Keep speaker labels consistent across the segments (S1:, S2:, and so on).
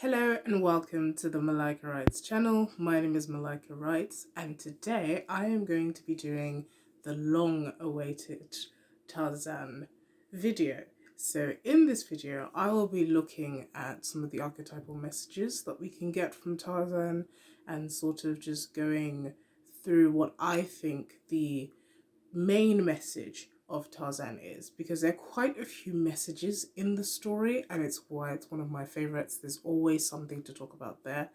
S1: Hello and welcome to the Malika Writes channel. My name is Malika Writes and today I am going to be doing the long-awaited Tarzan video. So in this video I will be looking at some of the archetypal messages that we can get from Tarzan and sort of just going through what I think the main message of Tarzan is, because there are quite a few messages in the story and it's why it's one of my favorites. There's always something to talk about there,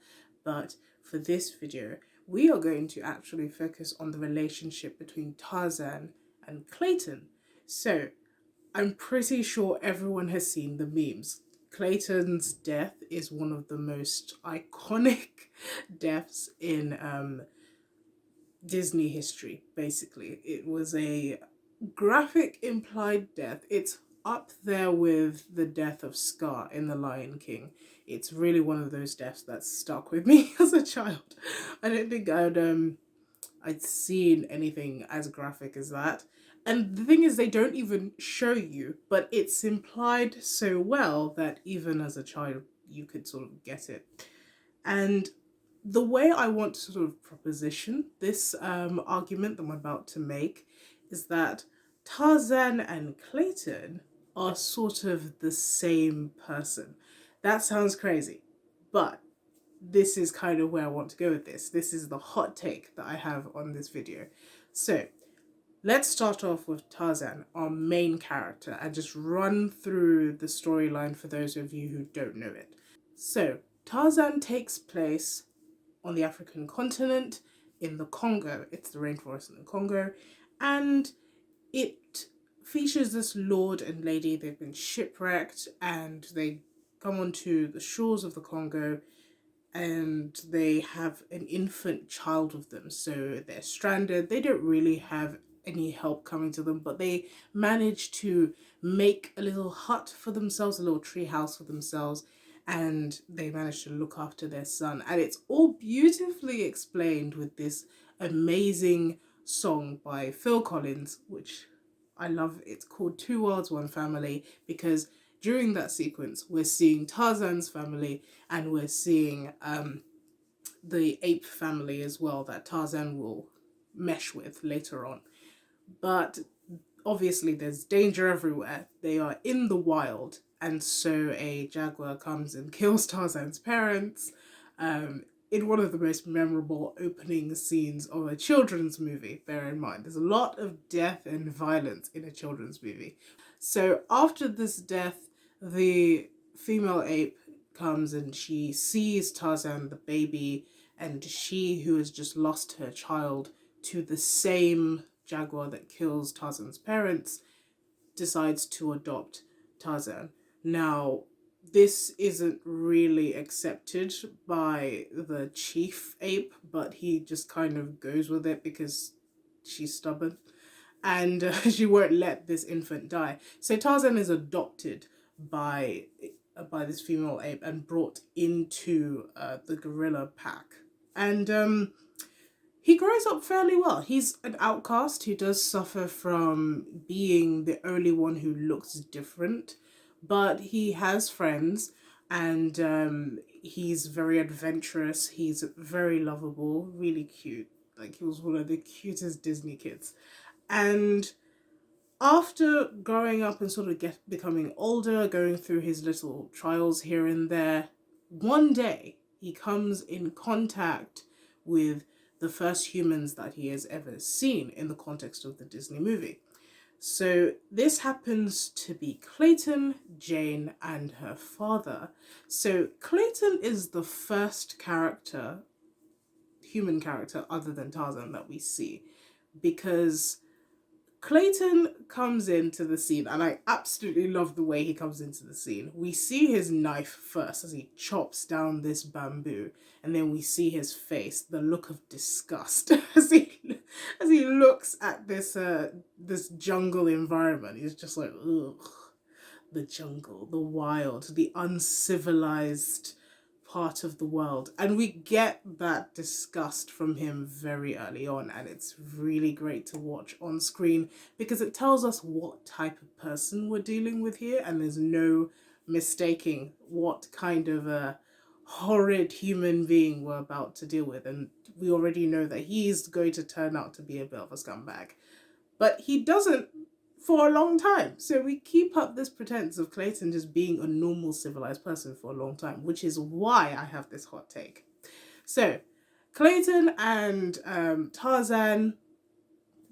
S1: but for this video we are going to actually focus on the relationship between Tarzan and Clayton. So I'm pretty sure everyone has seen the memes. Clayton's death is one of the most iconic deaths in Disney history, basically. It was a graphic implied death. It's up there with the death of Scar in The Lion King. It's really one of those deaths that stuck with me as a child. I don't think I'd seen anything as graphic as that. And the thing is, they don't even show you, but it's implied so well that even as a child, you could sort of get it. And the way I want to sort of proposition this argument that I'm about to make is that Tarzan and Clayton are sort of the same person. That sounds crazy, but this is kind of where I want to go with this. This is the hot take that I have on this video. So let's start off with Tarzan, our main character, and just run through the storyline for those of you who don't know it. So Tarzan takes place on the African continent in the Congo. It's the rainforest in the Congo, and it features this lord and lady. They've been shipwrecked and they come onto the shores of the Congo and they have an infant child with them. So they're stranded. They don't really have any help coming to them, but they manage to make a little hut for themselves, a little tree house for themselves, and they manage to look after their son. And it's all beautifully explained with this amazing song by Phil Collins, which I love. It's called Two Worlds, One Family, because during that sequence we're seeing Tarzan's family and we're seeing the ape family as well that Tarzan will mesh with later on. But obviously there's danger everywhere. They are in the wild, and so a jaguar comes and kills Tarzan's parents in one of the most memorable opening scenes of a children's movie. Bear in mind, there's a lot of death and violence in a children's movie. So after this death, the female ape comes and she sees Tarzan, the baby, and she, who has just lost her child to the same jaguar that kills Tarzan's parents, decides to adopt Tarzan. Now, this isn't really accepted by the chief ape, but he just kind of goes with it because she's stubborn and she won't let this infant die. So Tarzan is adopted by this female ape and brought into the gorilla pack. And he grows up fairly well. He's an outcast who does suffer from being the only one who looks different, but he has friends and he's very adventurous. He's very lovable, really cute. Like, he was one of the cutest Disney kids. And after growing up and sort of becoming older, going through his little trials here and there, one day he comes in contact with the first humans that he has ever seen in the context of the Disney movie. So this happens to be Clayton, Jane, and her father. So Clayton is the first character, human character other than Tarzan, that we see, because Clayton comes into the scene, and I absolutely love the way he comes into the scene. We see his knife first as he chops down this bamboo, and then we see his face, the look of disgust as he looks at this jungle environment. He's just like, ugh, the jungle, the wild, the uncivilized part of the world. And we get that disgust from him very early on, and it's really great to watch on screen because it tells us what type of person we're dealing with here, and there's no mistaking what kind of horrid human being we're about to deal with, and we already know that he's going to turn out to be a bit of a scumbag. But he doesn't for a long time. So we keep up this pretense of Clayton just being a normal civilized person for a long time, which is why I have this hot take. So Clayton and Tarzan,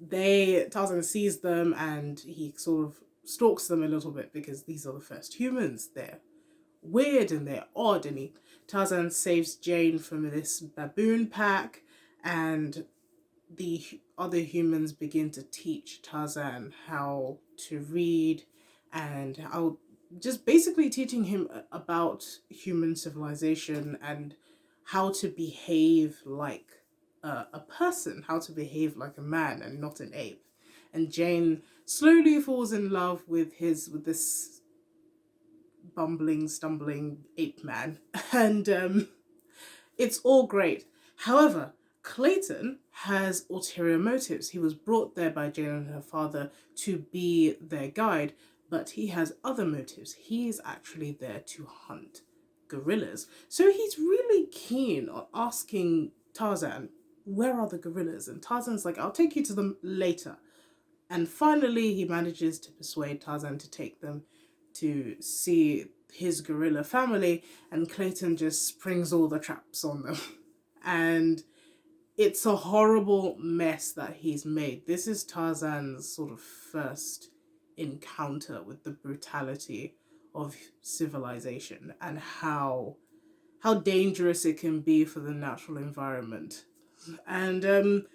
S1: Tarzan sees them and he sort of stalks them a little bit because these are the first humans. They're weird and they're odd, and Tarzan saves Jane from this baboon pack, and the other humans begin to teach Tarzan how to read and how, just basically teaching him about human civilization and how to behave like a person, how to behave like a man and not an ape. And Jane slowly falls in love with this bumbling, stumbling ape man, and it's all great. However, Clayton has ulterior motives. He was brought there by Jane and her father to be their guide, but he has other motives. He is actually there to hunt gorillas. So he's really keen on asking Tarzan, where are the gorillas? And Tarzan's like, I'll take you to them later. And finally, he manages to persuade Tarzan to take them to see his gorilla family, and Clayton just springs all the traps on them. And it's a horrible mess that he's made. This is Tarzan's sort of first encounter with the brutality of civilization and how dangerous it can be for the natural environment. And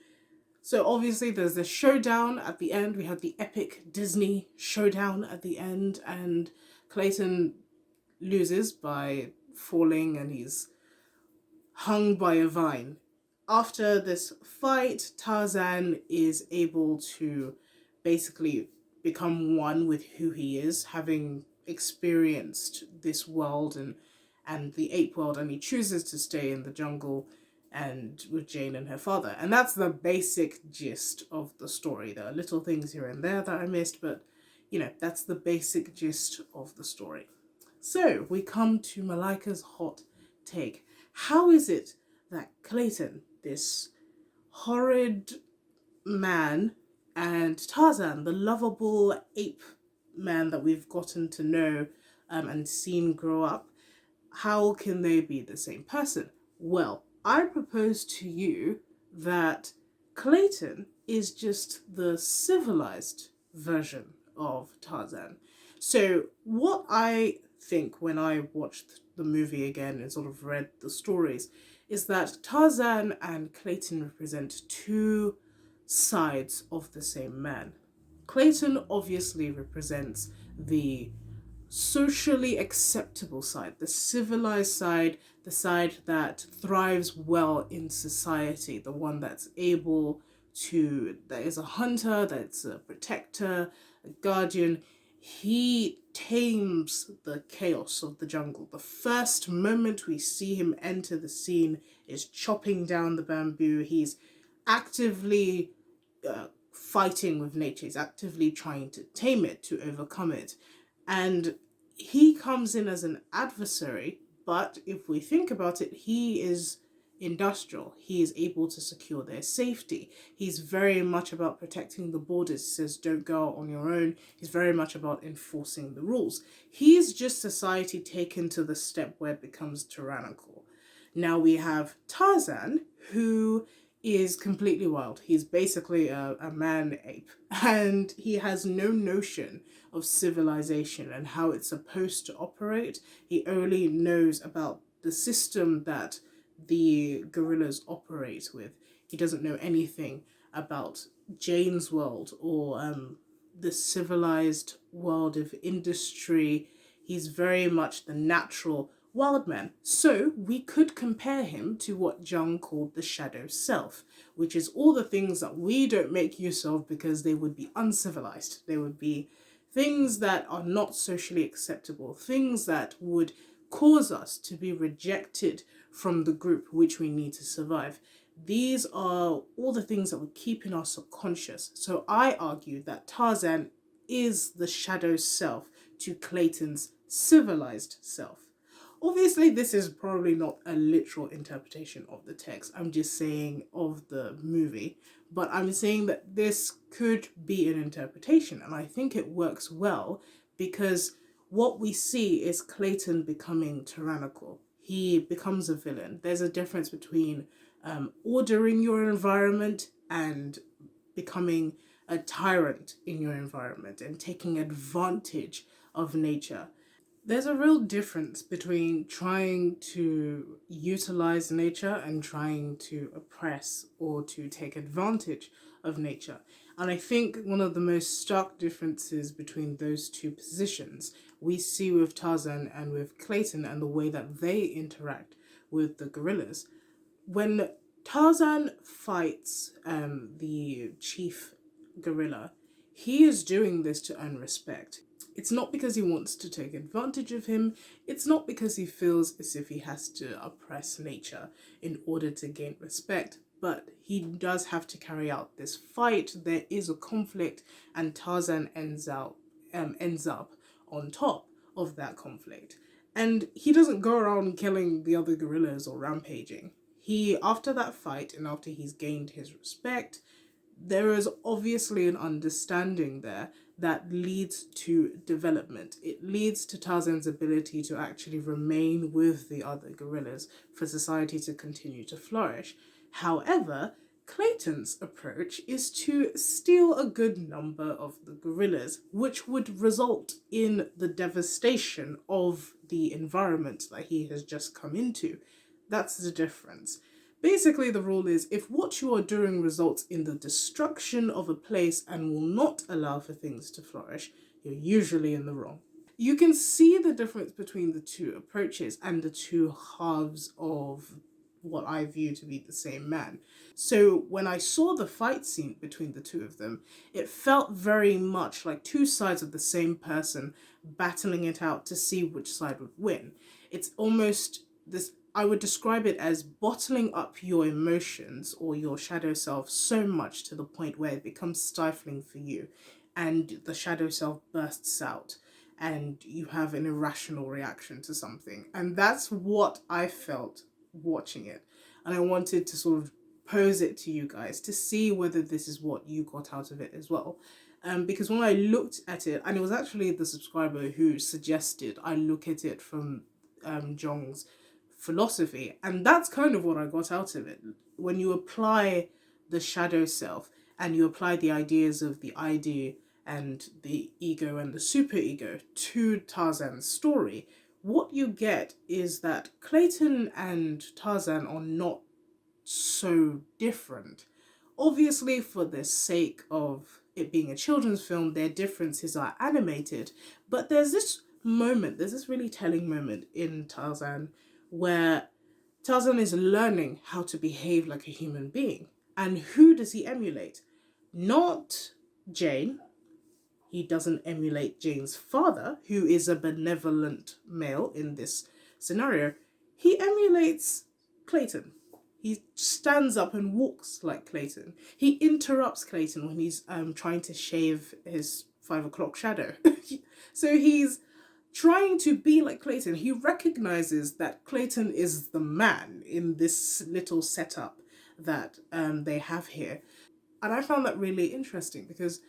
S1: so obviously there's this showdown at the end. We have the epic Disney showdown at the end, and Clayton loses by falling and he's hung by a vine. After this fight, Tarzan is able to basically become one with who he is, having experienced this world and the ape world, and he chooses to stay in the jungle and with Jane and her father. And that's the basic gist of the story. There are little things here and there that I missed, but that's the basic gist of the story. So we come to Malika's hot take. How is it that Clayton, this horrid man, and Tarzan, the lovable ape man that we've gotten to know and seen grow up, how can they be the same person? Well, I propose to you that Clayton is just the civilized version of Tarzan. So what I think when I watched the movie again and sort of read the stories is that Tarzan and Clayton represent two sides of the same man. Clayton obviously represents the socially acceptable side, the civilized side, the side that thrives well in society, the one that is a hunter, that's a protector, a guardian. He tames the chaos of the jungle. The first moment we see him enter the scene is chopping down the bamboo. He's actively fighting with nature. He's actively trying to tame it, to overcome it. And he comes in as an adversary, but if we think about it, he is industrial. He is able to secure their safety. He's very much about protecting the borders. He says, don't go out on your own. He's very much about enforcing the rules. He is just society taken to the step where it becomes tyrannical. Now we have Tarzan, who is completely wild. He's basically a man ape, and he has no notion of civilization and how it's supposed to operate. He only knows about the system that the gorillas operate with. He doesn't know anything about Jane's world or the civilized world of industry. He's very much the natural wild man. So we could compare him to what Jung called the shadow self, which is all the things that we don't make use of because they would be uncivilized. They would be things that are not socially acceptable, things that would cause us to be rejected from the group which we need to survive. These are all the things that we keep in our subconscious. So I argue that Tarzan is the shadow self to Clayton's civilized self. Obviously, this is probably not a literal interpretation of the text. I'm just saying of the movie. But I'm saying that this could be an interpretation. And I think it works well because what we see is Clayton becoming tyrannical. He becomes a villain. There's a difference between ordering your environment and becoming a tyrant in your environment and taking advantage of nature. There's a real difference between trying to utilize nature and trying to oppress or to take advantage of nature. And I think one of the most stark differences between those two positions we see with Tarzan and with Clayton and the way that they interact with the gorillas. When Tarzan fights the chief gorilla, he is doing this to earn respect. It's not because he wants to take advantage of him. It's not because he feels as if he has to oppress nature in order to gain respect. But he does have to carry out this fight. There is a conflict, and Tarzan ends up on top of that conflict. And he doesn't go around killing the other gorillas or rampaging. He, after that fight and after he's gained his respect, there is obviously an understanding there that leads to development. It leads to Tarzan's ability to actually remain with the other gorillas for society to continue to flourish. However, Clayton's approach is to steal a good number of the gorillas, which would result in the devastation of the environment that he has just come into. That's the difference. Basically, the rule is if what you are doing results in the destruction of a place and will not allow for things to flourish, you're usually in the wrong. You can see the difference between the two approaches and the two halves of what I view to be the same man. So when I saw the fight scene between the two of them, it felt very much like two sides of the same person battling it out to see which side would win. It's almost this, I would describe it as bottling up your emotions or your shadow self so much to the point where it becomes stifling for you and the shadow self bursts out and you have an irrational reaction to something. And that's what I felt watching it. And I wanted to sort of pose it to you guys to see whether this is what you got out of it as well. Because when I looked at it, and it was actually the subscriber who suggested I look at it from Jung's philosophy, and that's kind of what I got out of it. When you apply the shadow self and you apply the ideas of the idea and the ego and the superego to Tarzan's story, what you get is that Clayton and Tarzan are not so different. Obviously, for the sake of it being a children's film, their differences are animated, but there's this really telling moment in Tarzan where Tarzan is learning how to behave like a human being. And who does he emulate? Not Jane. He doesn't emulate Jane's father, who is a benevolent male in this scenario. He emulates Clayton. He stands up and walks like Clayton. He interrupts Clayton when he's trying to shave his 5 o'clock shadow. So he's trying to be like Clayton. He recognizes that Clayton is the man in this little setup that they have here. And I found that really interesting because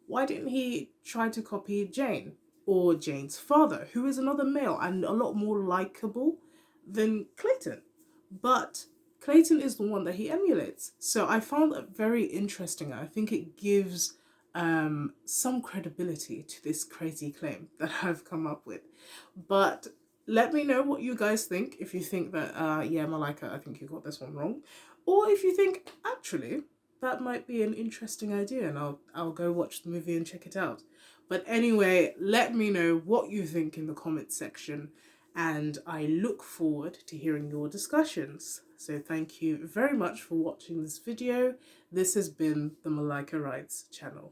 S1: why didn't he try to copy Jane or Jane's father, who is another male and a lot more likable than Clayton? But Clayton is the one that he emulates. So I found that very interesting. I think it gives some credibility to this crazy claim that I've come up with. But let me know what you guys think. If you think that, yeah, Malika, I think you got this one wrong. Or if you think, actually, that might be an interesting idea and I'll go watch the movie and check it out. But anyway, let me know what you think in the comments section and I look forward to hearing your discussions. So thank you very much for watching this video. This has been the Malika Writes channel.